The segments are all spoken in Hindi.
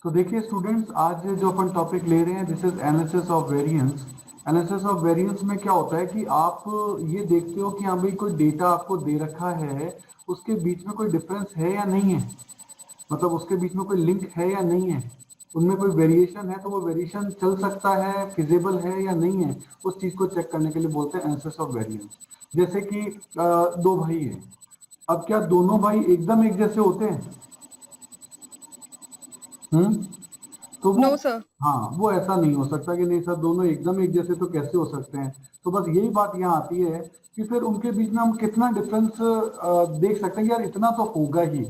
तो देखिए स्टूडेंट्स, आज जो अपन टॉपिक ले रहे हैं this is analysis of variance. Analysis of variance में क्या होता है कि आप ये देखते हो कि हाँ भाई कोई डेटा आपको दे रखा है, उसके बीच में कोई डिफरेंस है या नहीं है, मतलब उसके बीच में कोई लिंक है या नहीं है, उनमें कोई वेरिएशन है तो वो वेरिएशन चल सकता है, फिजिबल है या नहीं है, उस चीज को चेक करने के लिए बोलते हैं एनालिसिस ऑफ वेरिएंस। जैसे कि दो भाई हैं, अब क्या दोनों भाई एकदम एक जैसे होते हैं? हम्म। तो वो, नो सर। हाँ वो ऐसा नहीं हो सकता कि नहीं सर दोनों एकदम एक जैसे तो कैसे हो सकते हैं। तो बस यही बात यहाँ आती है कि फिर उनके बीच में हम कितना डिफरेंस देख सकते हैं कि यार इतना तो होगा ही,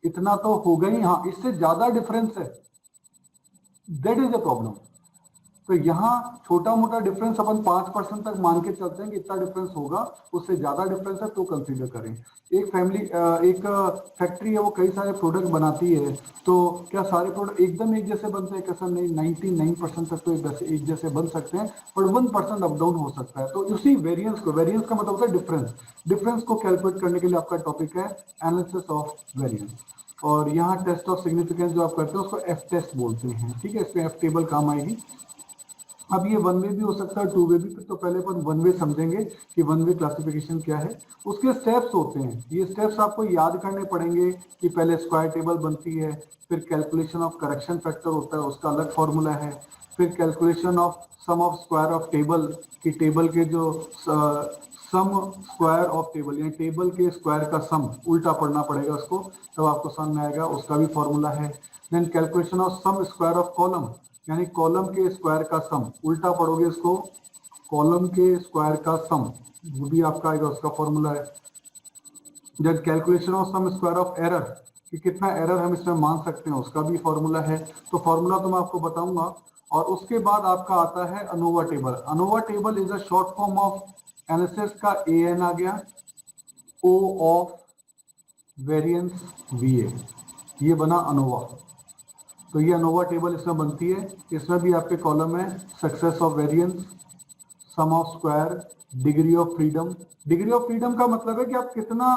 इतना तो होगा ही, हाँ इससे ज्यादा डिफरेंस है, दैट इज द प्रॉब्लम। तो यहाँ छोटा मोटा डिफरेंस अपन 5% तक मान के चलते हैं कि इतना डिफरेंस होगा, उससे ज्यादा डिफरेंस है तो कंसीडर करें। एक फैमिली, एक फैक्ट्री है, वो कई सारे प्रोडक्ट बनाती है, तो क्या सारे प्रोडक्ट एकदम एक जैसे बनते हैं? कैसा नहीं, 99% तक तो एक जैसे बन सकते हैं, पर 1% अप डाउन हो सकता है। तो उसी वेरियंस को, वेरियंस का मतलब होता है डिफरेंस, डिफरेंस को कैलकुलेट करने के लिए आपका टॉपिक है एनालिसिस ऑफ वेरियंस। और यहाँ टेस्ट ऑफ सिग्निफिकेंस जो आप करते हैं उसको एफ टेस्ट बोलते हैं, ठीक है, इसमें एफ टेबल काम आएगी। अब ये वन वे भी हो सकता है, टू वे भी, तो पहले अपन वन वे समझेंगे कि वन वे क्लासिफिकेशन क्या है। उसके स्टेप्स होते हैं, ये स्टेप्स आपको याद करने पड़ेंगे कि पहले स्क्वायर टेबल बनती है, फिर कैलकुलेशन ऑफ करेक्शन फैक्टर होता है, उसका अलग फॉर्मूला है, फिर calculation of sum of square of table, कि टेबल के जो सम स्क्वायर ऑफ टेबल यानी टेबल के स्क्वायर का सम उल्टा पढ़ना पड़ेगा उसको, तब आपको समझ में आएगा, उसका भी फॉर्मूला है। Then calculation of sum square of column, यानी कॉलम के स्क्वायर का सम उल्टा पढ़ोगे इसको, कॉलम के स्क्वायर का सम, वो भी आपका आएगा, उसका फॉर्मूला है। Then calculation of sum square of error, कि कितना एरर हम इसमें मान सकते हैं, उसका भी फॉर्मूला है। तो फॉर्मूला तो मैं आपको बताऊंगा। और उसके बाद आपका आता है ANOVA table. ANOVA table is a short form of analysis का ए एन आ गया, ओ ऑफ वेरिएंस वी ए, ये बना अनोवा। तो ये अनोवा टेबल इसमें बनती है, इसमें भी आपके कॉलम है success of variance, sum of square, degree of freedom. Degree of freedom का मतलब है कि आप कितना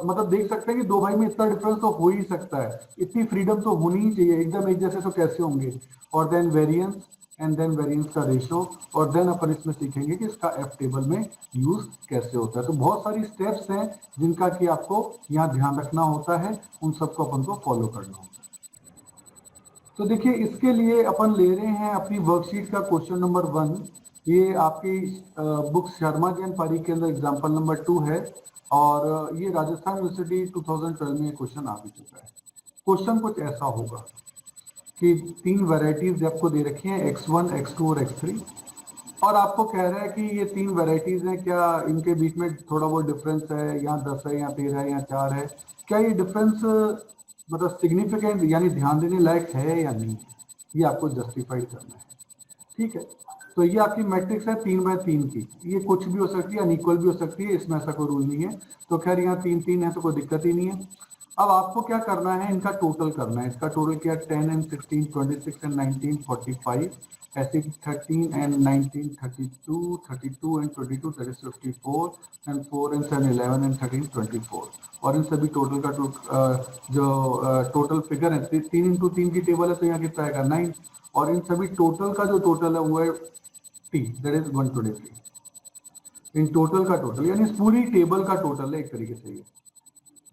मतलब देख सकते हैं कि दो भाई में इतना डिफरेंस तो हो ही सकता है, इतनी फ्रीडम तो होनी ही चाहिए, एकदम एक जैसे तो कैसे होंगे। और then variance, and then variance का रेशो, और देन अपन इसमें सीखेंगे कि इसका एफ टेबल में यूज कैसे होता है। तो बहुत सारी स्टेप्स हैं जिनका कि आपको यहाँ ध्यान रखना होता है, उन सबको अपन को फॉलो करना होता है। तो देखिए इसके लिए अपन ले रहे हैं अपनी वर्कशीट का क्वेश्चन नंबर 1। ये आपकी बुक शर्मा जैन पारी के अंदर एग्जाम्पल नंबर 2 है, और ये राजस्थान यूनिवर्सिटी 2012 में क्वेश्चन आ भी चुका है। क्वेश्चन कुछ ऐसा होगा कि तीन वैरायटीज आपको दे रखी हैं, x1, x2 और x3, और आपको कह रहा है कि ये तीन वैरायटीज हैं, क्या इनके बीच में थोड़ा बहुत डिफरेंस है, यहाँ 10 है, यहाँ 13 है, यहाँ 4 है, क्या ये डिफरेंस मतलब सिग्निफिकेंट यानी ध्यान देने लायक है या नहीं, ये आपको जस्टिफाइड करना है। ठीक है, तो ये आपकी मैट्रिक्स है 3 बाय 3 की, ये कुछ भी हो सकती है, अनइक्वल भी हो सकती है, इसमें ऐसा कोई रूल नहीं है। तो खैर यहाँ 3 3 है तो कोई दिक्कत ही नहीं है। अब आपको क्या करना है, इनका टोटल करना है। इसका टोटल क्या, 10 एंड 16, 26 एंड 19, 45, ऐसे 13 and 19, 32, 32 and 22, that is 54, and 4 and 7, 11 and 13, 24। और इन सभी टोटल का जो टोटल फिगर है, 3 × 3 की टेबल है, तो यहाँ कितना आएगा 9। और इन सभी टोटल का जो टोटल है वो है T, that is 123। In total का टोटल यानी इस पूरी टेबल का टोटल है एक तरीके से ये,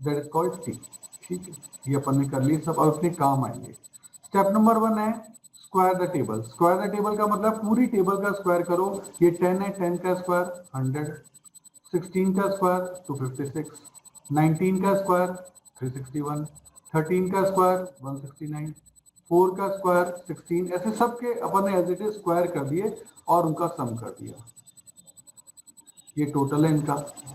दैट इज कॉल्ड टी। ठीक है, ये अपन ने कर लिए सब, और अपने काम आएंगे। स्टेप नंबर 1 है square the table. Square the table का मतलब पूरी टेबल का स्क्वायर करो। ये 10 है, 10 का स्क्वायर 100, 16 का स्क्वायर 256, 19 का स्क्वायर 361, 13 का स्क्वायर 169, 4 का स्क्वायर 16, ऐसे सबके अपन ने एज इट इज स्क्वायर कर दिए और उनका सम कर दिया। ये टोटल है इनका,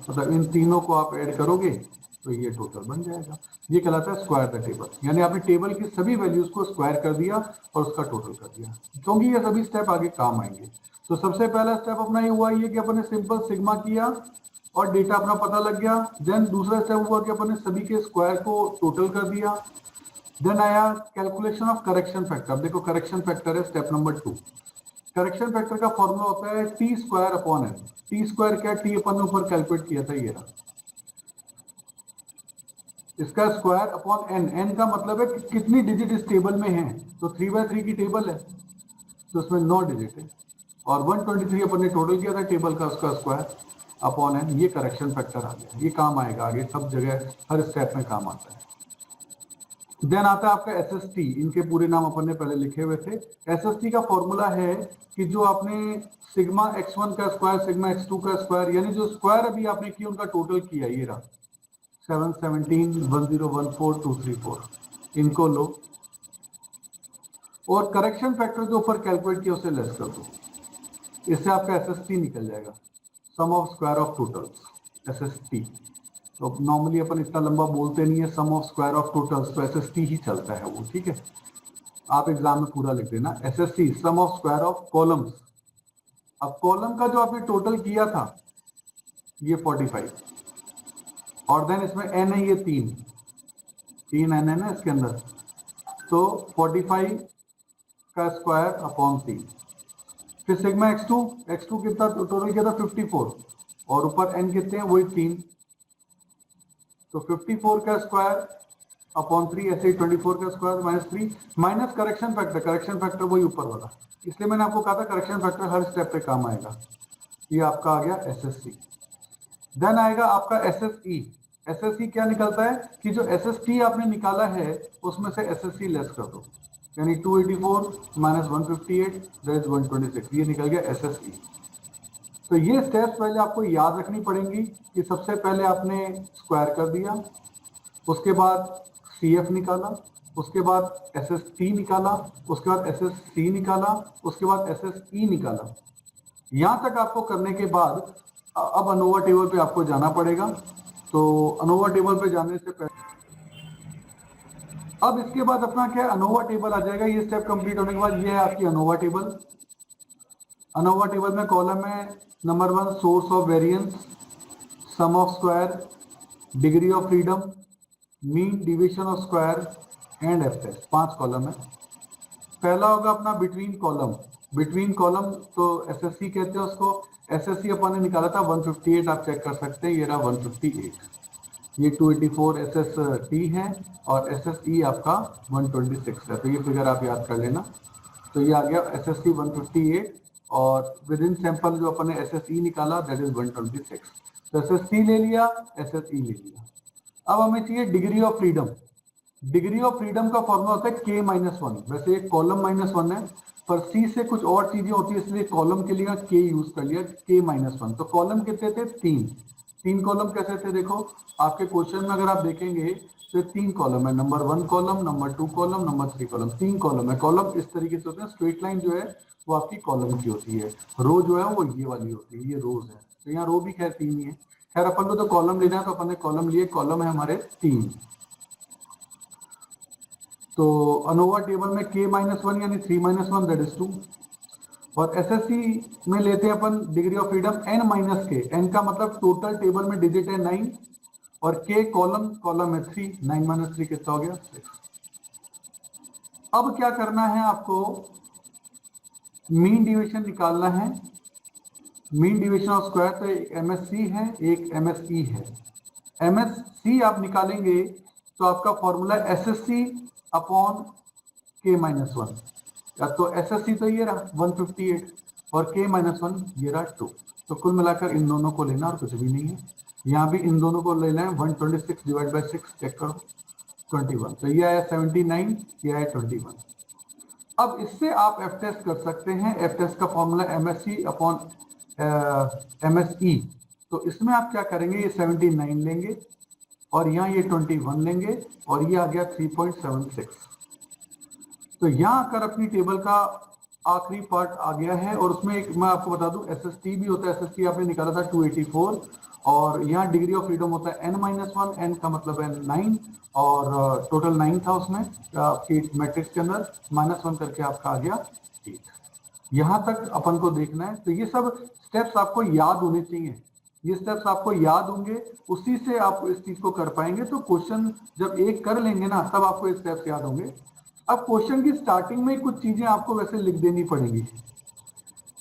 मतलब इन तीनों को आप ऐड करोगे तो ये टोटल बन जाएगा। ये कहलाता है स्क्वायर द टेबल, यानी आपने टेबल की सभी वैल्यूज को स्क्वायर कर दिया और उसका टोटल कर दिया, क्योंकि ये सभी स्टेप आगे काम आएंगे। तो सबसे पहला स्टेप अपना ये हुआ ये कि अपन ने सिंपल सिग्मा किया और डेटा अपना पता लग गया। देन दूसरा स्टेप हुआ कि अपन ने सभी के स्क्वायर को टोटल कर दिया। देन आया कैलकुलेशन ऑफ करेक्शन फैक्टर। देखो करेक्शन फैक्टर है स्टेप नंबर 2। करेक्शन फैक्टर का फॉर्मूला होता है T square upon N. T square क्या, टी अपन ने ऊपर कैलकुलेट किया था, ये रहा। इसका स्क्वायर अपॉन एन, एन का मतलब है कि कितनी डिजिट इस टेबल में है, तो 3/3 की टेबल है तो उसमें 9 डिजिट है, और 123 अपन ने टोटल किया था टेबल का, उसका स्क्वायर अपॉन एन, ये करेक्शन फैक्टर आ गया, ये काम आएगा आगे सब जगह हर स्टेप में काम आता है। देन आता है आपका एसएसटी, इनके पूरे नाम अपन ने पहले लिखे हुए थे। एसएसटी का फॉर्मूला है कि जो आपने सिग्मा x1 का स्क्वायर सिग्मा x2 का स्क्वायर, यानी जो स्क्वायर अभी आपने किया उनका टोटल किया, ये रहा 717 1014 234, इनको लो और करेक्शन फैक्टर जो ऊपर कैलकुलेट किया उसे लेस कर दो, इससे आपका एसएसटी निकल जाएगा, sum of square of totals SST. तो नॉर्मली अपन इतना लंबा बोलते नहीं है, sum of square of totals, तो एसएसटी ही चलता है वो, ठीक है। आप एग्जाम में पूरा लिख देना SST sum of square of columns. अब कॉलम का जो आपने टोटल किया था ये 45, और देन इसमें एन है ये 3 एन है ना इसके अंदर, तो 45 का स्क्वायर अपॉन 3। फिर सिग्मा x2 कितना टोटल किया था 54, और ऊपर एन कितने हैं वही 3, तो 54 का स्क्वायर अपॉन 3, ऐसे ही 24 का square minus 3 minus correction factor वही ऊपर वाला, इसलिए मैंने आपको कहा था करेक्शन फैक्टर हर स्टेप पे काम आएगा। ये आपका आ गया एसएससी। देन आएगा आपका एसएसई। एसएसई क्या निकलता है कि जो एसएसटी आपने निकाला है उसमें से एसएससी लेस कर दो, यानी 284 माइनस 158 दैट इज 126, ये निकल गया एसएसई। तो ये स्टेप्स पहले आपको याद रखनी पड़ेंगी कि सबसे पहले आपने स्क्वायर कर दिया, उसके बाद सीएफ निकाला, उसके बाद एसएसटी निकाला, उसके बाद एसएससी निकाला, उसके बाद एसएसई निकाला। यहां तक आपको करने के बाद अब अनोवा टेबल पे आपको जाना पड़ेगा। तो अनोवा टेबल पे जाने से पहले अब इसके बाद अपना क्या अनोवा टेबल आ जाएगा। ये स्टेप कंप्लीट होने के बाद ये है आपकी अनोवा टेबल। अनोवा टेबल में कॉलम है number 1 source of variance, sum of square, degree of freedom, mean division of square and F test, 5 column है। पहला होगा अपना बिटवीन कॉलम, तो एसएससी कहते हैं उसको। एसएससी अपन ने निकाला था 158, आप चेक कर सकते हैं, ये रहा 158। ये 284 एसएसटी है और एसएसई आपका 126 है, तो ये फिगर आप याद कर लेना। तो ये आ गया एसएससी 158 और विद इन सैंपल जो अपन ने एसएसई निकाला दैट इज 126। तो एसएससी ले लिया, एसएसई ले लिया। अब हमें चाहिए degree of freedom. Degree of freedom का फॉर्मूला होता है k-1। वैसे एक कॉलम -1 है, पर सी से कुछ और चीजें होती है, इसलिए कॉलम के लिए k यूज कर लिया, k-1। तो कॉलम कितने थे 3 कॉलम कैसे थे देखो, आपके क्वेश्चन में अगर आप देखेंगे तो 3 कॉलम है, number 1 column, number 2 column, number 3 column, 3 column है। कॉलम इस तरीके से होते हैं, स्ट्रेट लाइन जो है वो आपकी कॉलम की होती है, रो जो है वो ये वाली होती है, ये रोज है। तो यहाँ रो भी खैर 3 ही है। खैर अपन को तो कॉलम लेना है, तो अपन ने कॉलम लिए, कॉलम है हमारे 3। तो अनोवा टेबल में k-1 यानी 3-1 दैट इज 2, और एसएससी में लेते हैं अपन degree of freedom n-k। n का मतलब टोटल टेबल में डिजिट है 9 और k कॉलम है 3, 9 - 3 कितना हो गया 6। अब क्या करना है आपको, मीन डिवीजन निकालना है। मीन डिवीजन ऑफ स्क्वायर, तो एक एमएससी है एक एमएसई है। एमएससी आप निकालेंगे तो आपका फॉर्मूला एसएससी अपॉन k-1, या तो एसएससी तो ये रहा 158 और k-1 ये रहा 2। तो कुल मिलाकर इन दोनों को लेना और कुछ भी नहीं है। यहाँ भी इन दोनों को लेना है, 126 डिवाइड बाई 6 चेक करो 21। तो ये आया 79, ये आया 21। अब इससे आप एफ टेस्ट कर सकते हैं। एफ टेस्ट का फॉर्मूला एमएससी अपॉन एमएसई। तो इसमें आप क्या करेंगे, ये 79 लेंगे और यहाँ ये 21 लेंगे और ये आ गया 3.76। तो यहाँ आकर अपनी टेबल का आखिरी पार्ट आ गया है, और उसमें एक मैं आपको बता दूं एसएसटी भी होता है। एसएसटी आपने निकाला था 284, और यहाँ डिग्री ऑफ फ्रीडम होता है n-1, n का मतलब है 9, और टोटल 9 था उसमें आपकी मैट्रिक्स के अंदर, -1 करके आपका आ गया 8। यहाँ तक अपन को देखना है। तो ये सब स्टेप्स आपको याद होने चाहिए, ये स्टेप्स आपको याद होंगे, उसी से आप इस चीज को कर पाएंगे। तो क्वेश्चन जब एक कर लेंगे ना, तब आपको ये स्टेप्स याद होंगे। अब क्वेश्चन की स्टार्टिंग में कुछ चीजें आपको वैसे लिख देनी पड़ेगी।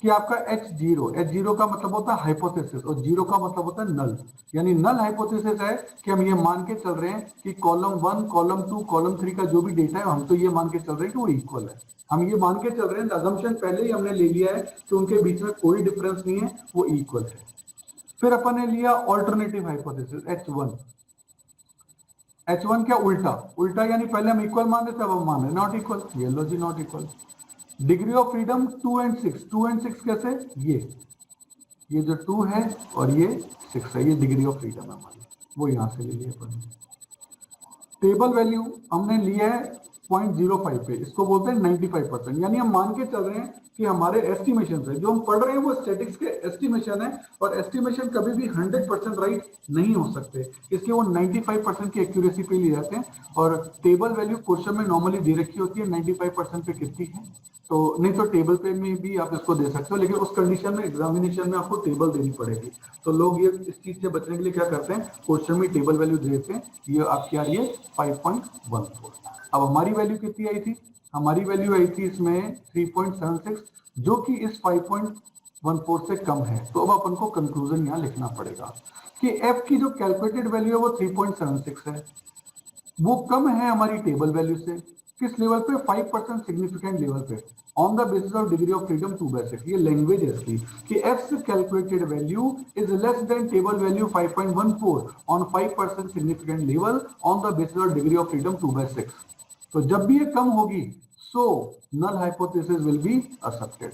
कि आपका H0 का मतलब होता है हाइपोथेसिस और 0 का मतलब होता है नल। यानी नल हाइपोथेसिस है कि हम ये मान के चल रहे हैं कि कॉलम 1, कॉलम 2, कॉलम 3 का जो भी डेटा है हम तो ये मान के चल रहे हैं कि वो इक्वल है। हम ये मान के चल रहे हैं, अजम्पशन पहले ही हमने ले लिया है कि उनके बीच में कोई डिफरेंस नहीं है, वो इक्वल है। फिर अपन ने लिया ऑल्टरनेटिव हाइपोथेसिस H1 क्या उल्टा यानी पहले हम इक्वल मान रहे थे, अब हम मान रहे नॉट इक्वल। ये लो जी not equal. Degree of freedom 2 and 6 कैसे, ये जो 2 है और ये 6 है, ये डिग्री ऑफ फ्रीडम है हमारी, वो यहां से ले लिया अपन। टेबल वैल्यू हमने लिया है 0.05 पे, इसको बोलते हैं 95%। यानी हम मान के चल रहे हैं कि हमारे एस्टिमेशन है, जो हम पढ़ रहे हैं वो स्टैटिस्टिक्स के एस्टिमेशन है, और एस्टिमेशन कभी भी 100% राइट नहीं हो सकते, इसलिए वो 95% की एक्यूरेसी पे लिए जाते हैं। और टेबल वैल्यू क्वेश्चन में नॉर्मली दे रखी होती है 95% पे कितनी है, तो नहीं तो टेबल पे में भी आप इसको दे सकते हो, लेकिन उस कंडीशन में एग्जामिनेशन में आपको टेबल देनी पड़ेगी। तो लोग ये इस चीज से बचने के लिए क्या करते हैं, क्वेश्चन में टेबल वैल्यू देते हैं। ये आपकी आ रही है 5.14। अब हमारी वैल्यू कितनी आई थी, हमारी वैल्यू आई थी इसमें 3.76, जो कि इस 5.14 से कम है। तो अब अपन को कंक्लूजन यहाँ लिखना पड़ेगा कि f की जो कैलकुलेटेड वैल्यू है वो 3.76 है, वो कम है हमारी टेबल वैल्यू से। किस लेवल पे, 5% सिग्निफिकेंट लेवल पे, on the basis of degree of freedom 2/6। ये लैंग्वेज है इसकी कि f calculated value is less than table value 5.14 on 5% significant level on the basis of degree of freedom 2/6। तो जब भी ये कम होगी so null hypothesis will be accepted.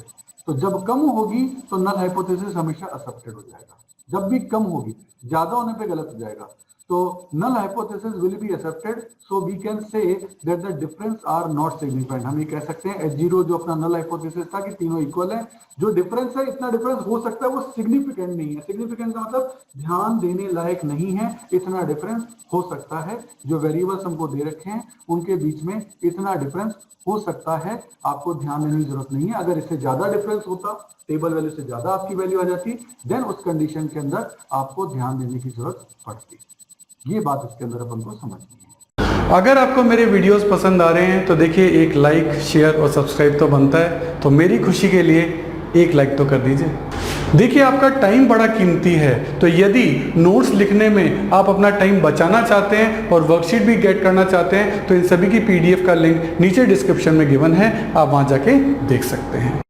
तो जब कम होगी तो नल हाइपोथेसिस हमेशा एक्सेप्टेड हो जाएगा, जब भी कम होगी, ज्यादा होने पे गलत हो जाएगा। तो null hypothesis will be accepted, so we can say that the difference are not significant। हम ये कह सकते हैं H0 जो अपना null hypothesis था कि तीनों इक्वल है, जो डिफरेंस है इतना डिफरेंस हो सकता है वो सिग्निफिकेंट नहीं है। सिग्निफिकेंट का मतलब ध्यान देने लायक नहीं है, इतना डिफरेंस हो सकता है। जो वेरिएबल्स हमको दे रखे हैं उनके बीच में इतना डिफरेंस हो सकता है, आपको ध्यान देने की जरूरत नहीं है। अगर इससे ज्यादा डिफरेंस होता, टेबल वैल्यू से ज्यादा आपकी वैल्यू आ जाती, देन उस कंडीशन के अंदर आपको ध्यान देने की जरूरत पड़ती। ये बात इसके अंदर अपन को समझनी है। अगर आपको मेरे वीडियोस पसंद आ रहे हैं तो देखिए एक लाइक, शेयर और सब्सक्राइब तो बनता है, तो मेरी खुशी के लिए एक लाइक तो कर दीजिए। देखिए आपका टाइम बड़ा कीमती है, तो यदि नोट्स लिखने में आप अपना टाइम बचाना चाहते हैं और वर्कशीट भी गेट करना चाहते हैं तो इन सभी की PDF का लिंक नीचे डिस्क्रिप्शन में गिवन है, आप वहां जाके देख सकते हैं।